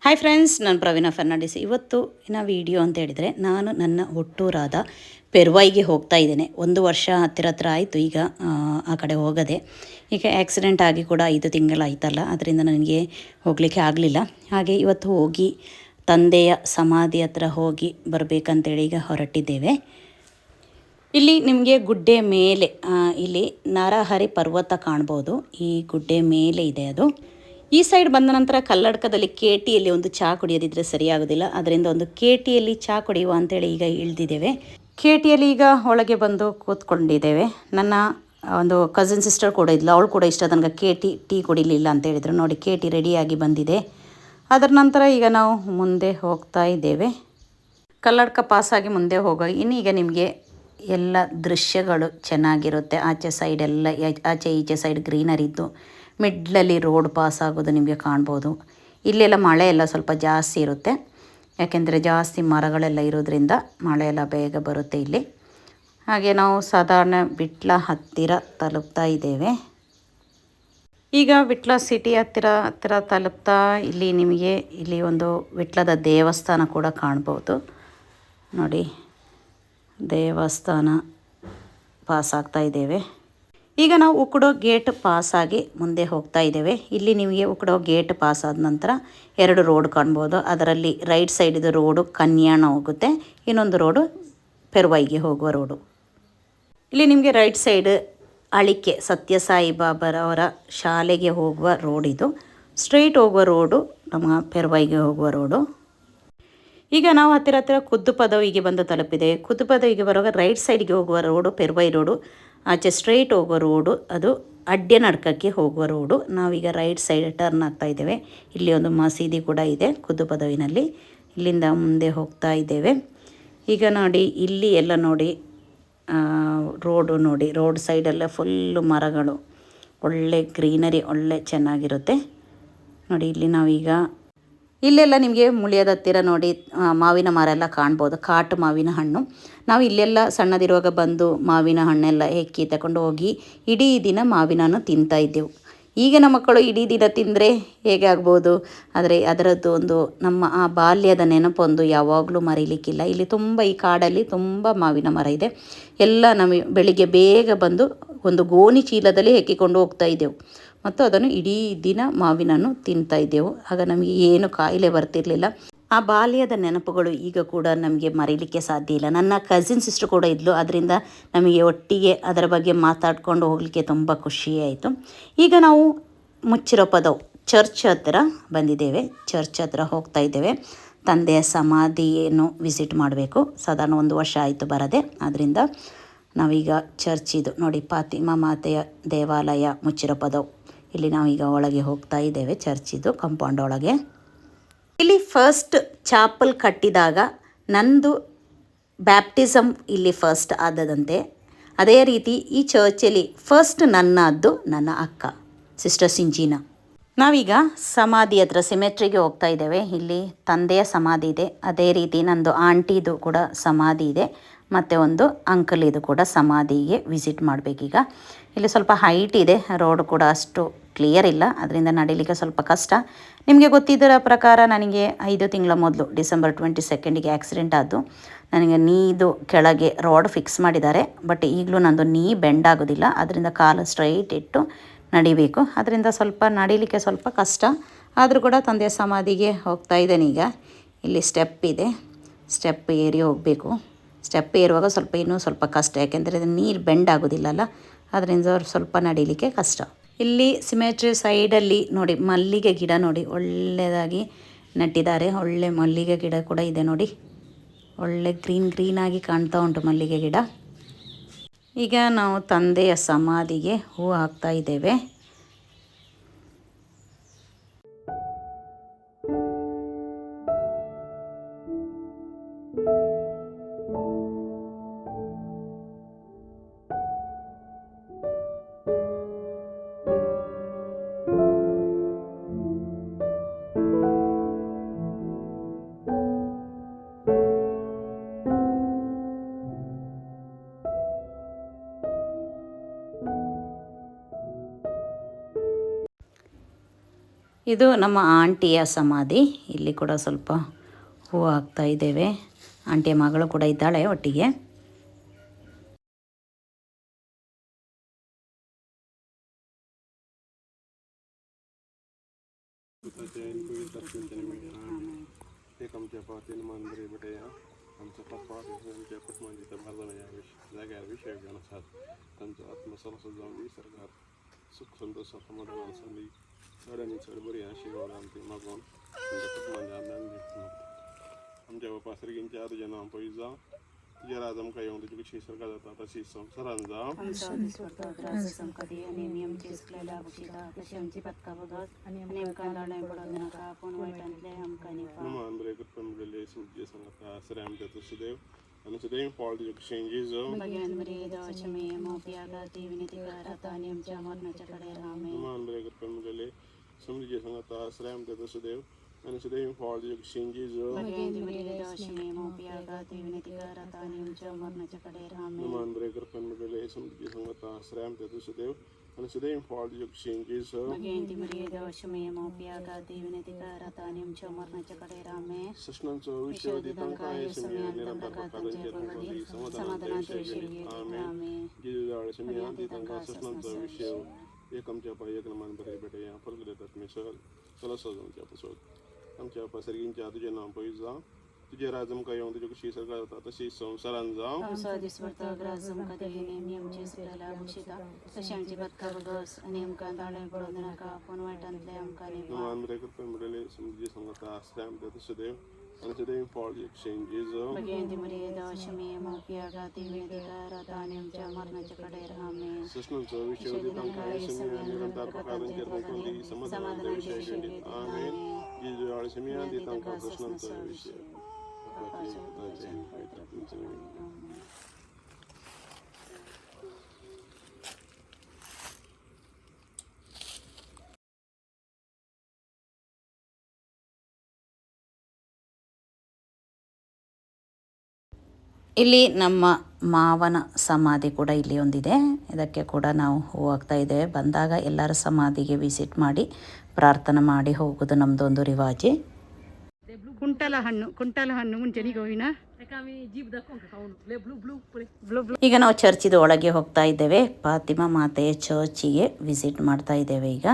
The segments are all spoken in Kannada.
ಹಾಯ್ ಫ್ರೆಂಡ್ಸ್, ನಾನು ಪ್ರವೀಣ ಫರ್ನಾಂಡಿಸ್. ಇವತ್ತಿನ ವಿಡಿಯೋ ಅಂತ ಹೇಳಿದರೆ, ನಾನು ನನ್ನ ಹುಟ್ಟೂರಾದ ಪೆರ್ವಾಯ್ಗೆ ಹೋಗ್ತಾ ಇದ್ದೇನೆ. 1 ವರ್ಷ ಹತ್ತಿರ ಆಯಿತು ಈಗ ಆ ಕಡೆ ಹೋಗದೆ. ಈಗ ಆಕ್ಸಿಡೆಂಟ್ ಆಗಿ ಕೂಡ 5 ತಿಂಗಳಾಯ್ತಲ್ಲ, ಅದರಿಂದ ನನಗೆ ಹೋಗಲಿಕ್ಕೆ ಆಗಲಿಲ್ಲ. ಹಾಗೆ ಇವತ್ತು ಹೋಗಿ ತಂದೆಯ ಸಮಾಧಿ ಹತ್ರ ಹೋಗಿ ಬರಬೇಕಂತೇಳಿ ಈಗ ಹೊರಟಿದ್ದೇವೆ. ಇಲ್ಲಿ ನಿಮಗೆ ಗುಡ್ಡೆ ಮೇಲೆ ಇಲ್ಲಿ ನರಹರಿ ಪರ್ವತ ಕಾಣ್ಬೋದು. ಈ ಗುಡ್ಡೆ ಮೇಲೆ ಇದೆ ಅದು. ಈ ಸೈಡ್ ಬಂದ ನಂತರ ಕಲ್ಲಡ್ಕದಲ್ಲಿ ಕೇಟಿಯಲ್ಲಿ ಒಂದು ಚಹಾ ಕುಡಿಯೋದಿದ್ರೆ ಸರಿಯಾಗೋದಿಲ್ಲ, ಅದರಿಂದ ಒಂದು ಕೇಟಿಯಲ್ಲಿ ಚಹಾ ಕುಡಿಯುವ ಅಂತೇಳಿ ಈಗ ಇಳಿದಿದ್ದೇವೆ. ಕೇಟಿಯಲ್ಲಿ ಈಗ ಒಳಗೆ ಬಂದು ಕೂತ್ಕೊಂಡಿದ್ದೇವೆ. ನನ್ನ ಒಂದು ಕಸಿನ್ ಸಿಸ್ಟರ್ ಕೂಡ ಇದ್ಲು, ಅವಳು ಕೂಡ ಇಷ್ಟ ನನಗೆ ಕೇಟಿ ಟೀ ಕುಡಿಲಿಲ್ಲ ಅಂತ ಹೇಳಿದರು. ನೋಡಿ, ಕೇಟಿ ರೆಡಿಯಾಗಿ ಬಂದಿದೆ. ಅದರ ನಂತರ ಈಗ ನಾವು ಮುಂದೆ ಹೋಗ್ತಾ ಇದ್ದೇವೆ. ಕಲ್ಲಡ್ಕ ಪಾಸಾಗಿ ಮುಂದೆ ಹೋಗೋ ಇನ್ನೀಗ ನಿಮಗೆ ಎಲ್ಲ ದೃಶ್ಯಗಳು ಚೆನ್ನಾಗಿರುತ್ತೆ. ಆಚೆ ಸೈಡೆಲ್ಲ ಆಚೆ ಈಚೆ ಸೈಡ್ ಗ್ರೀನರಿದ್ದು ಮಿಡ್ಲಲ್ಲಿ ರೋಡ್ ಪಾಸ್ ಆಗೋದು ನಿಮಗೆ ಕಾಣ್ಬೋದು. ಇಲ್ಲೆಲ್ಲ ಮಳೆ ಎಲ್ಲ ಸ್ವಲ್ಪ ಜಾಸ್ತಿ ಇರುತ್ತೆ, ಯಾಕೆಂದರೆ ಜಾಸ್ತಿ ಮರಗಳೆಲ್ಲ ಇರೋದ್ರಿಂದ ಮಳೆ ಎಲ್ಲ ಬೇಗ ಬರುತ್ತೆ ಇಲ್ಲಿ. ಹಾಗೆ ನಾವು ಸಾಧಾರಣ ವಿಟ್ಲ ಹತ್ತಿರ ತಲುಪ್ತಾ ಇದ್ದೇವೆ. ಈಗ ವಿಟ್ಲ ಸಿಟಿ ಹತ್ತಿರ ತಲುಪ್ತಾ ಇಲ್ಲಿ ನಿಮಗೆ ಇಲ್ಲಿ ಒಂದು ವಿಟ್ಲದ ದೇವಸ್ಥಾನ ಕೂಡ ಕಾಣ್ಬೋದು. ನೋಡಿ, ದೇವಸ್ಥಾನ ಪಾಸ್ ಆಗ್ತಾ ಇದ್ದೇವೆ. ಈಗ ನಾವು ಉಕ್ಕಡೋ ಗೇಟ್ ಪಾಸಾಗಿ ಮುಂದೆ ಹೋಗ್ತಾ ಇದ್ದೇವೆ. ಇಲ್ಲಿ ನಿಮಗೆ ಉಕ್ಕಡೋ ಗೇಟ್ ಪಾಸ್ ಆದ ನಂತರ 2 ರೋಡ್ ಕಾಣ್ಬೋದು. ಅದರಲ್ಲಿ ರೈಟ್ ಸೈಡಿದು ರೋಡು ಕನ್ಯಾಣ ಹೋಗುತ್ತೆ, ಇನ್ನೊಂದು ರೋಡು ಪೆರ್ವಾಯ್ಗೆ ಹೋಗುವ ರೋಡು. ಇಲ್ಲಿ ನಿಮಗೆ ರೈಟ್ ಸೈಡ್ ಅಳಿಕೆ ಸತ್ಯಸಾಯಿ ಬಾಬಾರವರ ಶಾಲೆಗೆ ಹೋಗುವ ರೋಡ್ ಇದು. ಸ್ಟ್ರೈಟ್ ಹೋಗುವ ರೋಡು ನಮ್ಮ ಪೆರ್ವಾಯ್ಗೆ ಹೋಗುವ ರೋಡು. ಈಗ ನಾವು ಹತ್ತಿರ ಖುದ್ದು ಪದವಿಗೆ ಬಂದು ತಲುಪಿದೆ. ಖುದ್ದು ಪದವಿಗೆ ಬರುವಾಗ ರೈಟ್ ಸೈಡ್ಗೆ ಹೋಗುವ ರೋಡು ಪೆರ್ವಾಯ್ ರೋಡು, ಆಚೆ ಸ್ಟ್ರೈಟ್ ಹೋಗುವ ರೋಡು ಅದು ಅಡ್ಡೆ ನಡ್ಕಕ್ಕೆ ಹೋಗುವ ರೋಡು. ನಾವೀಗ ರೈಟ್ ಸೈಡ್ ಟರ್ನ್ ಆಗ್ತಾ ಇದ್ದೇವೆ. ಇಲ್ಲಿ ಒಂದು ಮಸೀದಿ ಕೂಡ ಇದೆ ಖುದ್ದು ಪದವಿನಲ್ಲಿ. ಇಲ್ಲಿಂದ ಮುಂದೆ ಹೋಗ್ತಾ ಇದ್ದೇವೆ. ಈಗ ನೋಡಿ, ಇಲ್ಲಿ ಎಲ್ಲ ನೋಡಿ ರೋಡು ನೋಡಿ, ರೋಡ್ ಸೈಡೆಲ್ಲ ಫುಲ್ಲು ಮರಗಳು, ಒಳ್ಳೆ ಗ್ರೀನರಿ, ಒಳ್ಳೆ ಚೆನ್ನಾಗಿರುತ್ತೆ ನೋಡಿ. ಇಲ್ಲಿ ನಾವೀಗ ಇಲ್ಲೆಲ್ಲ ನಿಮಗೆ ಮುಳಿಯದ ಹತ್ತಿರ ನೋಡಿ ಮಾವಿನ ಮರ ಎಲ್ಲ ಕಾಣ್ಬೋದು, ಕಾಟು ಮಾವಿನ ಹಣ್ಣು. ನಾವು ಇಲ್ಲೆಲ್ಲ ಸಣ್ಣದಿರುವಾಗ ಬಂದು ಮಾವಿನ ಹಣ್ಣೆಲ್ಲ ಹೆಕ್ಕಿ ತಗೊಂಡು ಹೋಗಿ ಇಡೀ ದಿನ ಮಾವಿನ ಹಣ್ಣು ತಿಂತಾ ಇದ್ದೆವು. ಈಗಿನ ಮಕ್ಕಳು ಇಡೀ ದಿನ ತಿಂದರೆ ಹೇಗೆ ಆಗ್ಬೋದು, ಆದರೆ ಅದರದ್ದು ಒಂದು ನಮ್ಮ ಆ ಬಾಲ್ಯದ ನೆನಪೊಂದು ಯಾವಾಗಲೂ ಮರೀಲಿಕ್ಕಿಲ್ಲ. ಇಲ್ಲಿ ತುಂಬ ಈ ಕಾಡಲ್ಲಿ ತುಂಬ ಮಾವಿನ ಮರ ಇದೆ. ಎಲ್ಲ ನಮಗೆ ಬೆಳಿಗ್ಗೆ ಬೇಗ ಬಂದು ಒಂದು ಗೋಣಿ ಚೀಲದಲ್ಲಿ ಹೆಕ್ಕಿಕೊಂಡು ಹೋಗ್ತಾ ಇದ್ದೆವು ಮತ್ತು ಅದನ್ನು ಇಡೀ ದಿನ ಮಾವಿನನ್ನು ತಿಂತಾ ಇದ್ದೆವು. ಆಗ ನಮಗೆ ಏನು ಕಾಯಿಲೆ ಬರ್ತಿರಲಿಲ್ಲ. ಆ ಬಾಲ್ಯದ ನೆನಪುಗಳು ಈಗ ಕೂಡ ನಮಗೆ ಮರೀಲಿಕ್ಕೆ ಸಾಧ್ಯ ಇಲ್ಲ. ನನ್ನ ಕಸಿನ್ ಸಿಸ್ಟರ್ ಕೂಡ ಇದ್ಲು, ಅದರಿಂದ ನಮಗೆ ಒಟ್ಟಿಗೆ ಅದರ ಬಗ್ಗೆ ಮಾತಾಡಿಕೊಂಡು ಹೋಗಲಿಕ್ಕೆ ತುಂಬ ಖುಷಿಯಾಯಿತು. ಈಗ ನಾವು ಮುಚ್ಚಿರೋ ಪದವು ಚರ್ಚ್ ಹತ್ತಿರ ಬಂದಿದ್ದೇವೆ. ಚರ್ಚ್ ಹತ್ತಿರ ಹೋಗ್ತಾ ಇದ್ದೇವೆ. ತಂದೆಯ ಸಮಾಧಿಯನ್ನು ವಿಸಿಟ್ ಮಾಡಬೇಕು. ಸಾಧಾರಣ 1 ವರ್ಷ ಆಯಿತು ಬರದೆ, ಆದ್ದರಿಂದ ನಾವೀಗ ಚರ್ಚಿದು ನೋಡಿ, ಫಾತಿಮಾ ಮಾತೆಯ ದೇವಾಲಯ ಮುಚ್ಚಿರೋ ಪದವು. ಇಲ್ಲಿ ನಾವೀಗ ಒಳಗೆ ಹೋಗ್ತಾ ಇದ್ದೇವೆ, ಚರ್ಚಿದು ಕಾಂಪೌಂಡ್ ಒಳಗೆ. ಇಲ್ಲಿ ಫಸ್ಟ್ ಚಾಪಲ್ ಕಟ್ಟಿದಾಗ ನಂದು ಬ್ಯಾಪ್ಟಿಸಮ್ ಇಲ್ಲಿ ಫಸ್ಟ್ ಆದದಂತೆ, ಅದೇ ರೀತಿ ಈ ಚರ್ಚಲ್ಲಿ ಫಸ್ಟ್ ನನ್ನದ್ದು ನನ್ನ ಅಕ್ಕ ಸಿಸ್ಟರ್ ಸಿಂಜಿನಾ. ನಾವೀಗ ಸಮಾಧಿ ಹತ್ರ ಸಿಮೆಟ್ರಿಗೆ ಹೋಗ್ತಾ ಇದ್ದೇವೆ. ಇಲ್ಲಿ ತಂದೆಯ ಸಮಾಧಿ ಇದೆ, ಅದೇ ರೀತಿ ನಂದು ಆಂಟಿದು ಕೂಡ ಸಮಾಧಿ ಇದೆ, ಮತ್ತು ಒಂದು ಅಂಕಲ್ ಇದು ಕೂಡ ಸಮಾಧಿಗೆ ವಿಸಿಟ್ ಮಾಡಬೇಕೀಗ. ಇಲ್ಲಿ ಸ್ವಲ್ಪ ಹೈಟ್ ಇದೆ, ರೋಡ್ ಕೂಡ ಅಷ್ಟು ಕ್ಲಿಯರ್ ಇಲ್ಲ, ಅದರಿಂದ ನಡೀಲಿಕ್ಕೆ ಸ್ವಲ್ಪ ಕಷ್ಟ. ನಿಮಗೆ ಗೊತ್ತಿದ್ದರ ಪ್ರಕಾರ ನನಗೆ 5 ತಿಂಗಳ ಮೊದಲು ಡಿಸೆಂಬರ್ 22ಗೆ ಆಕ್ಸಿಡೆಂಟ್ ಆದ್ದು. ನನಗೆ ನೀದು ಕೆಳಗೆ ರಾಡ್ ಫಿಕ್ಸ್ ಮಾಡಿದ್ದಾರೆ, ಬಟ್ ಈಗಲೂ ನಂದು ನೀ ಬೆಂಡ್ ಆಗೋದಿಲ್ಲ, ಅದರಿಂದ ಕಾಲು ಸ್ಟ್ರೈಟ್ ಇಟ್ಟು ನಡಿಬೇಕು. ಅದರಿಂದ ಸ್ವಲ್ಪ ನಡೀಲಿಕ್ಕೆ ಸ್ವಲ್ಪ ಕಷ್ಟ, ಆದರೂ ಕೂಡ ತಂದೆಯ ಸಮಾಧಿಗೆ ಹೋಗ್ತಾ ಇದ್ದೇನೆ. ಈಗ ಇಲ್ಲಿ ಸ್ಟೆಪ್ ಇದೆ, ಸ್ಟೆಪ್ ಏರಿ ಹೋಗಬೇಕು. ಸ್ಟೆಪ್ ಏರುವಾಗ ಇನ್ನೂ ಸ್ವಲ್ಪ ಕಷ್ಟ, ಯಾಕೆಂದರೆ ನೀರು ಬೆಂಡ್ ಆಗೋದಿಲ್ಲಲ್ಲ, ಅದರಿಂದ ಸ್ವಲ್ಪ ನಡೀಲಿಕ್ಕೆ ಕಷ್ಟ. ಇಲ್ಲಿ ಸಿಮೆಟ್ರಿ ಸೈಡಲ್ಲಿ ನೋಡಿ, ಮಲ್ಲಿಗೆ ಗಿಡ ನೋಡಿ ಒಳ್ಳೆಯದಾಗಿ ನೆಟ್ಟಿದ್ದಾರೆ. ಒಳ್ಳೆ ಮಲ್ಲಿಗೆ ಗಿಡ ಕೂಡ ಇದೆ ನೋಡಿ, ಒಳ್ಳೆ ಗ್ರೀನಾಗಿ ಕಾಣ್ತಾ ಉಂಟು ಮಲ್ಲಿಗೆ ಗಿಡ. ಈಗ ನಾವು ತಂದೆಯ ಸಮಾಧಿಗೆ ಹೂ ಹಾಕ್ತಾ ಇದ್ದೇವೆ. ಇದು ನಮ್ಮ ಆಂಟಿಯ ಸಮಾಧಿ. ಇಲ್ಲಿ ಕೂಡ ಸ್ವಲ್ಪ ಹೂವು ಹಾಕ್ತಾ ಇದ್ದೇವೆ. ಆಂಟಿಯ ಮಗಳು ಕೂಡ ಇದ್ದಾಳೆ ಒಟ್ಟಿಗೆ. आमच्या पाहतील मांजरे बटया आमचा पप्पा आमच्या कुटुंबाच्या मर्दाना जाग्यार विषय घेऊन असतात. त्यांचा आत्मसरस जाऊन विसर्गात सुख संतोष समाधान संधी चढणी चढ बरी अशी गौरांती मागून आमच्या कुटुंबाच्या आनंद आमच्या बापा श्रींच्या तुझ्या नाम पैजा तुझ्या राजम काय येऊन तुझी कशी सरकार जातात तशी संसारांचा आणि नियम చేసుకునేలా బుషిత తశంచి పత్క బగస్ आणि नेमका लढाई पडून नका आपण वाईटांतले हमकानी पा नमान ब्रेकत पण गेले सूर्य संगता श्रम देतो सुदेव आणि सुदैव पॉल द एक्सचेंजेस भगवान मरी दशमे मोपियागा ती विनती करता नियमच्या मरणाच्या कडे रामे नमान ब्रेकत पण गेले सूर्य संगता श्रम देतो सुदेव आणि सुदैव पॉल द एक्सचेंजेस भगवान मरी दशमे मोपियागा ती विनती करता नियमच्या मरणाच्या कडे रामे नमान ब्रेकत पण गेले सूर्य संगता श्रम देतो सुदेव आणि सुदैव पॉल द एक्सचेंजेस भगवान मरी दशमे मोपियागा ती विनती करता नियमच्या मरणाच्या कडे रामे सष्णांचं विषय दितांकाय समय निरंतर प्रकारांचे रूपाने समाधानाचे विषय आमेन जिजाळ समय दितांका सष्णांचा विषय एकमच्या पाय एक नमान बरे बेटे या फरक देतात मी सहल चला सजवच्या पसोत आमच्या पसरगींच्या तुझे नाम पैजा तुझे राजम काय येऊन तुझी कशी सरकार जातात तशी संसारांचा राजम कधी नियम చేసుకునేలా బుషిత तशांची पत्का बगस आणि नेमका लढाई पडून नका आपण वाईटांतले हमकानी पा नमान ब्रेकत पण मिळाले समजी संगता आश्रम देत सुदेव आणि सुदैव पॉल एक्सचेंजेस भगवान मरी दशमे मोपियागा ती विनती करता नियमच्या मरणाच्या कडे रामे सष्णांचं विषय दितांकाय समय निरंतर प्रकारांचे रूपाने समाधानाचे विषय आमेन जिजाळ समय दितांका सष्णांचा विषय ಇಲ್ಲಿ ನಮ್ಮ ಮಾವನ ಸಮಾಧಿ ಕೂಡ ಇಲ್ಲಿ ಒಂದಿದೆ. ಇದಕ್ಕೆ ಕೂಡ ನಾವು ಹೂವು ಹಾಕ್ತಾ ಇದ್ದೇವೆ. ಬಂದಾಗ ಎಲ್ಲರ ಸಮಾಧಿಗೆ ವಿಸಿಟ್ ಮಾಡಿ ಪ್ರಾರ್ಥನೆ ಮಾಡಿ ಹೋಗೋದು ನಮ್ಮದೊಂದು ರಿವಾಜಿ. ಕುಂಟಲ ಹಣ್ಣು ಮುಂಚೆನಿಗೆ ಹೋಗಿನ ಈಗ ನಾವು ಚರ್ಚಿದ ಒಳಗೆ ಹೋಗ್ತಾ ಇದ್ದೇವೆ. ಫಾತಿಮಾ ಮಾತೆಯ ಚರ್ಚಿಗೆ ವಿಸಿಟ್ ಮಾಡ್ತಾ ಇದ್ದೇವೆ ಈಗ.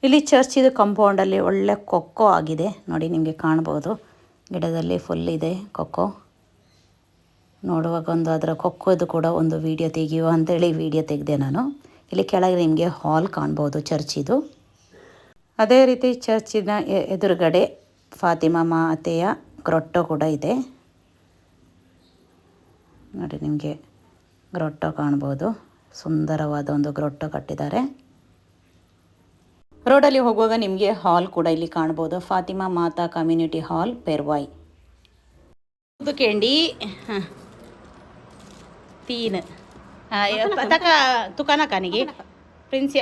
ಇಲ್ಲಿ ಚರ್ಚಿದು ಕಾಂಪೌಂಡಲ್ಲಿ ಒಳ್ಳೆ ಕೊಕ್ಕೋ ಆಗಿದೆ ನೋಡಿ, ನಿಮಗೆ ಕಾಣ್ಬೋದು. ಗಿಡದಲ್ಲಿ ಫುಲ್ ಇದೆ ಕೊಕ್ಕೋ. ನೋಡುವಾಗ ಒಂದು ಅದರ ಕೊಕ್ಕೋದು ಕೂಡ ಒಂದು ವಿಡಿಯೋ ತೆಗೆಯುವ ಅಂತೇಳಿ ವಿಡಿಯೋ ತೆಗೆದೆ ನಾನು. ಇಲ್ಲಿ ಕೆಳಗೆ ನಿಮಗೆ ಹಾಲ್ ಕಾಣ್ಬೋದು ಚರ್ಚಿದು. ಅದೇ ರೀತಿ ಚರ್ಚಿನ ಎದುರುಗಡೆ ಫಾತಿಮಾ ಮಾತೆಯ ಗ್ರೊಟ್ಟೋ ಕೂಡ ಇದೆ ನೋಡಿ, ನಿಮಗೆ ಗ್ರೊಟ್ಟೋ ಕಾಣ್ಬೋದು. ಸುಂದರವಾದ ಒಂದು ಗ್ರೊಟ್ಟೋ ಕಟ್ಟಿದ್ದಾರೆ. ರೋಡಲ್ಲಿ ಹೋಗುವಾಗ ನಿಮಗೆ ಹಾಲ್ ಕೂಡ ಇಲ್ಲಿ ಕಾಣ್ಬೋದು. ಫಾತಿಮಾ ಮಾತಾ ಕಮ್ಯುನಿಟಿ ಹಾಲ್ ಪೆರ್ವಾಯ್. दूध केंडी तीन तका तुका नाका न्ही गी प्रिन्सी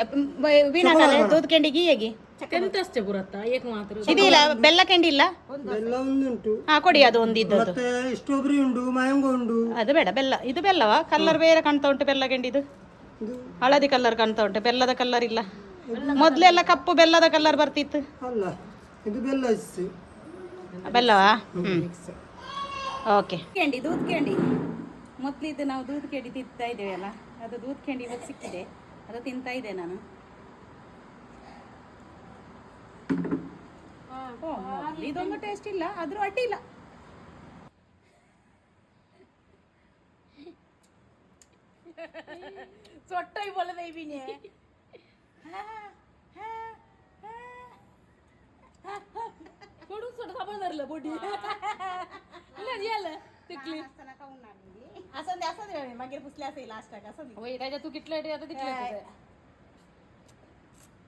विना दूध केंडी गी हेगी ಎಂತಷ್ಟೇ ಬರುತ್ತಾ ಏಕ್ ಮಾತ್ರ ಇದಿಲ್ಲ ಬೆಲ್ಲ ಕೆಂಡಿ ಇಲ್ಲ ಬೆಲ್ಲ ಒಂದುಂಟು, ಹಾ ಕೊಡಿ ಅದು ಒಂದಿದ್ದದ್ದು ಮತ್ತೆ ಸ್ಟ್ರಾಬೆರಿ ಉಂಟು, ಮ್ಯಾಂಗೋ ಉಂಟು. ಅದು ಬೇಡ ಬೆಲ್ಲ ಇದು ಬೆಲ್ಲವಾ ಕಲರ್ ಬೇರೆ ಕಾಣ್ತಾ ಉಂಟು ಬೆಲ್ಲ ಕೆಂಡಿದು ಹಳದಿ ಕಲರ್ ಕಾಣ್ತಾ ಉಂಟು ಬೆಲ್ಲದ ಕಲರ್ ಇಲ್ಲ ಮೊದ್ಲೆಲ್ಲ ಕಪ್ಪು ಬೆಲ್ಲದ ಕಲರ್ ಬರ್ತಿತ್ತು ಅಲ್ಲ, ಇದು ಬೆಲ್ಲ ಇಸ್ಸು. ಬೆಲ್ಲವಾ ಓಕೆ ಕೆಂಡಿ ದೂದ್ ಕೆಂಡಿ ಮೊದ್ಲಿದ್ದು ನಾವು ದೂದ್ ಕೆಂಡಿ ತಿಂತಾ ಇದ್ದೇವಲ್ಲ ಅದು ದೂದ್ ಕೆಂಡಿ ಇವತ್ತು ಸಿಕ್ಕಿದೆ ಅದು ತಿಂತಾ ಇದ್ದೆ ನಾನು ಇದೊಂದು ಟೇಸ್ಟ್ ಇಲ್ಲ ಆದ್ರೂ ಅಡ್ಡಿಲ್ಲ চট্টাই বলে দেবি নে कोडून सोड साबण धरलं बोटी ಇಲ್ಲ रिअल तिकली असं दे असं दे मागे पुसले असेल लास्ट टाक असं दे होय राजा तू किटलं रे आता तिकलं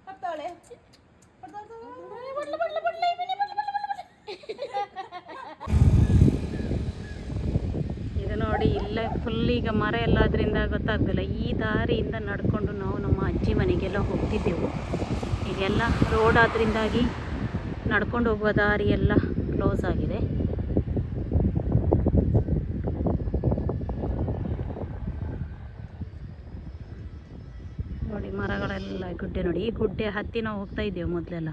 पटतोळे पडलं पडलं पडलं इबिने पडलं ಇದು ನೋಡಿ ಇಲ್ಲ ಫುಲ್ ಈಗ ಮರ ಎಲ್ಲ ಅದರಿಂದ ಗೊತ್ತಾಗ್ತಿಲ್ಲ ಈ ದಾರಿಯಿಂದ ನಡ್ಕೊಂಡು ನಾವು ನಮ್ಮ ಅಜ್ಜಿ ಮನೆಗೆಲ್ಲ ಹೋಗ್ತಿದ್ದೆವು ಈಗೆಲ್ಲ ರೋಡ್ ಆದ್ರಿಂದಾಗಿ ನಡ್ಕೊಂಡು ಹೋಗುವ ದಾರಿ ಎಲ್ಲ ಕ್ಲೋಸ್ ಆಗಿದೆ ನೋಡಿ ಮರಗಳೆಲ್ಲ ಗುಡ್ಡೆ ನೋಡಿ ಈ ಗುಡ್ಡೆ ಹತ್ತಿ ನಾವು ಹೋಗ್ತಾ ಇದ್ದೇವೆ ಮೊದಲೆಲ್ಲ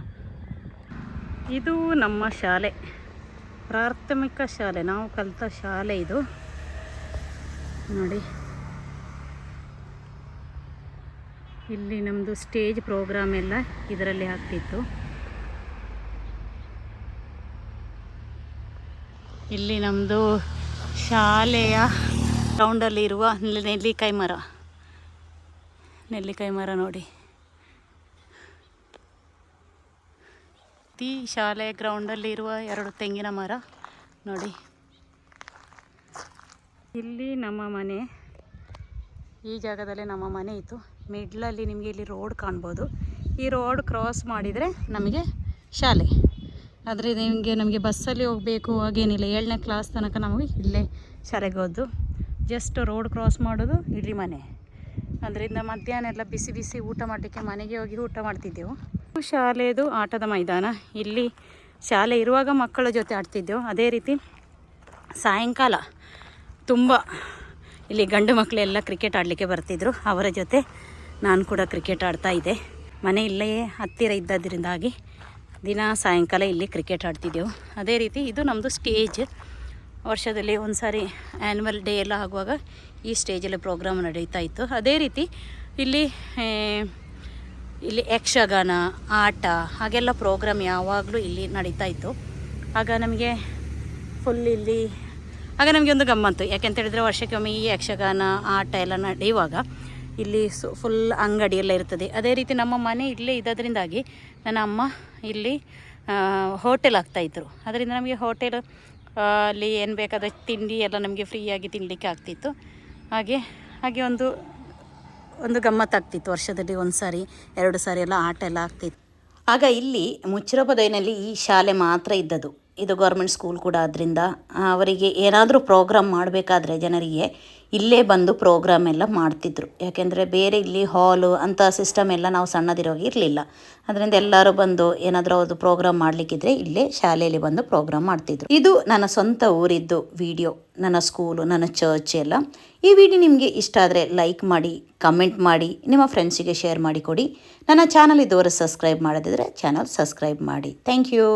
ಇದು ನಮ್ಮ ಶಾಲೆ ಪ್ರಾಥಮಿಕ ಶಾಲೆ ನಾವು ಕಲಿತ ಶಾಲೆ ಇದು ನೋಡಿ ಇಲ್ಲಿ ನಮ್ಮದು ಸ್ಟೇಜ್ ಪ್ರೋಗ್ರಾಮ್ ಎಲ್ಲ ಇದರಲ್ಲಿ ಆಗ್ತಿತ್ತು ಇಲ್ಲಿ ನಮ್ಮದು ಶಾಲೆಯ ಗ್ರೌಂಡಲ್ಲಿರುವ ನೆಲ್ಲಿಕಾಯಿ ಮರ ನೋಡಿ ಈ ಶಾಲೆಯ ಗ್ರೌಂಡಲ್ಲಿರುವ 2 ತೆಂಗಿನ ಮರ ನೋಡಿ ಇಲ್ಲಿ ನಮ್ಮ ಮನೆ ಈ ಜಾಗದಲ್ಲಿ ನಮ್ಮ ಮನೆ ಇತ್ತು ಮಿಡ್ಲಲ್ಲಿ ನಿಮಗೆ ಇಲ್ಲಿ ರೋಡ್ ಕಾಣ್ಬೋದು ಈ ರೋಡ್ ಕ್ರಾಸ್ ಮಾಡಿದರೆ ನಮಗೆ ಶಾಲೆ ಆದರೆ ನಮಗೆ ಬಸ್ಸಲ್ಲಿ ಹೋಗಬೇಕು ಹಾಗೇನಿಲ್ಲ 7ನೇ ಕ್ಲಾಸ್ ತನಕ ನಮಗೆ ಇಲ್ಲೇ ಶಾಲೆಗೆ ಹೋದ್ದು ಜಸ್ಟ್ ರೋಡ್ ಕ್ರಾಸ್ ಮಾಡೋದು ಇಲ್ಲಿ ಮನೆ ಅದರಿಂದ ಮಧ್ಯಾಹ್ನ ಎಲ್ಲ ಬಿಸಿ ಬಿಸಿ ಊಟ ಮಾಡಲಿಕ್ಕೆ ಮನೆಗೆ ಹೋಗಿ ಊಟ ಮಾಡ್ತಿದ್ದೆವು ಶಾಲೆದು ಆಟದ ಮೈದಾನ ಇಲ್ಲಿ ಶಾಲೆ ಇರುವಾಗ ಮಕ್ಕಳ ಜೊತೆ ಆಡ್ತಿದ್ದೆವು ಅದೇ ರೀತಿ ಸಾಯಂಕಾಲ ತುಂಬ ಇಲ್ಲಿ ಗಂಡು ಮಕ್ಕಳೆಲ್ಲ ಕ್ರಿಕೆಟ್ ಆಡಲಿಕ್ಕೆ ಬರ್ತಿದ್ರು ಅವರ ಜೊತೆ ನಾನು ಕೂಡ ಕ್ರಿಕೆಟ್ ಆಡ್ತಾ ಇದ್ದೆ ಮನೆ ಇಲ್ಲೇ ಹತ್ತಿರ ಇದ್ದದ್ರಿಂದಾಗಿ ದಿನ ಸಾಯಂಕಾಲ ಇಲ್ಲಿ ಕ್ರಿಕೆಟ್ ಆಡ್ತಿದ್ದೆವು ಅದೇ ರೀತಿ ಇದು ನಮ್ಮದು ಸ್ಟೇಜ್ ವರ್ಷದಲ್ಲಿ ಒಂದು ಸಾರಿ ಆ್ಯನ್ಯುವಲ್ ಡೇ ಎಲ್ಲ ಆಗುವಾಗ ಈ ಸ್ಟೇಜಲ್ಲಿ ಪ್ರೋಗ್ರಾಮ್ ನಡೀತಾ ಇತ್ತು ಅದೇ ರೀತಿ ಇಲ್ಲಿ ಯಕ್ಷಗಾನ ಆಟ ಹಾಗೆಲ್ಲ ಪ್ರೋಗ್ರಾಮ್ ಯಾವಾಗಲೂ ಇಲ್ಲಿ ನಡೀತಾ ಇತ್ತು ಆಗ ನಮಗೆ ಫುಲ್ ಇಲ್ಲಿ ಆಗ ನಮಗೆ ಒಂದು ಗಮ್ಮತ್ತು ಯಾಕೆಂತ ಹೇಳಿದರೆ ವರ್ಷಕ್ಕೊಮ್ಮೆ ಈ ಯಕ್ಷಗಾನ ಆಟ ಎಲ್ಲ ನಡೆಯುವಾಗ ಇಲ್ಲಿ ಫುಲ್ ಅಂಗಡಿ ಎಲ್ಲ ಇರ್ತದೆ ಅದೇ ರೀತಿ ನಮ್ಮ ಮನೆ ಇಲ್ಲೇ ಇದ್ದದ್ರಿಂದಾಗಿ ನನ್ನ ಅಮ್ಮ ಇಲ್ಲಿ ಹೋಟೆಲ್ ಆಗ್ತಾಯಿದ್ರು ಅದರಿಂದ ನಮಗೆ ಹೋಟೆಲ್ ಅಲ್ಲಿ ಏನು ಬೇಕಾದ ತಿಂಡಿ ಎಲ್ಲ ನಮಗೆ ಫ್ರೀಯಾಗಿ ತಿನ್ನಲಿಕ್ಕೆ ಆಗ್ತಿತ್ತು ಹಾಗೆ ಒಂದು ಗಮ್ಮತ್ತಾಗ್ತಿತ್ತು ವರ್ಷದಲ್ಲಿ 1 ಸಾರಿ 2 ಸಾರಿ ಎಲ್ಲ ಆಟ ಎಲ್ಲ ಆಗ್ತಿತ್ತು ಆಗ ಇಲ್ಲಿ ಮುಚ್ಚಿರಪದೈನಲ್ಲಿ ಈ ಶಾಲೆ ಮಾತ್ರ ಇದ್ದದ್ದು ಇದು ಗೌರ್ಮೆಂಟ್ ಸ್ಕೂಲ್ ಕೂಡ ಆದ್ದರಿಂದ ಅವರಿಗೆ ಏನಾದರೂ ಪ್ರೋಗ್ರಾಮ್ ಮಾಡಬೇಕಾದ್ರೆ ಜನರಿಗೆ ಇಲ್ಲೇ ಬಂದು ಪ್ರೋಗ್ರಾಮ್ ಎಲ್ಲ ಮಾಡ್ತಿದ್ರು ಯಾಕೆಂದರೆ ಬೇರೆ ಇಲ್ಲಿ ಹಾಲು ಅಂಥ ಸಿಸ್ಟಮ್ ಎಲ್ಲ ನಾವು ಸಣ್ಣದಿರೋಗಿ ಇರಲಿಲ್ಲ ಅದರಿಂದ ಎಲ್ಲರೂ ಬಂದು ಏನಾದರೂ ಅದು ಪ್ರೋಗ್ರಾಮ್ ಮಾಡಲಿಕ್ಕಿದ್ರೆ ಇಲ್ಲೇ ಶಾಲೆಯಲ್ಲಿ ಬಂದು ಪ್ರೋಗ್ರಾಮ್ ಮಾಡ್ತಿದ್ರು ಇದು ನನ್ನ ಸ್ವಂತ ಊರಿದ್ದು ವಿಡಿಯೋ ನನ್ನ ಸ್ಕೂಲು ನನ್ನ ಚರ್ಚ್ ಎಲ್ಲ ಈ ವಿಡಿಯೋ ನಿಮಗೆ ಇಷ್ಟ ಆದರೆ ಲೈಕ್ ಮಾಡಿ ಕಮೆಂಟ್ ಮಾಡಿ ನಿಮ್ಮ ಫ್ರೆಂಡ್ಸಿಗೆ ಶೇರ್ ಮಾಡಿಕೊಡಿ ನನ್ನ ಚಾನಲ್ ಇದ್ದವರು ಸಬ್ಸ್ಕ್ರೈಬ್ ಮಾಡದಿದ್ದರೆ ಚಾನಲ್ ಸಬ್ಸ್ಕ್ರೈಬ್ ಮಾಡಿ ಥ್ಯಾಂಕ್ ಯು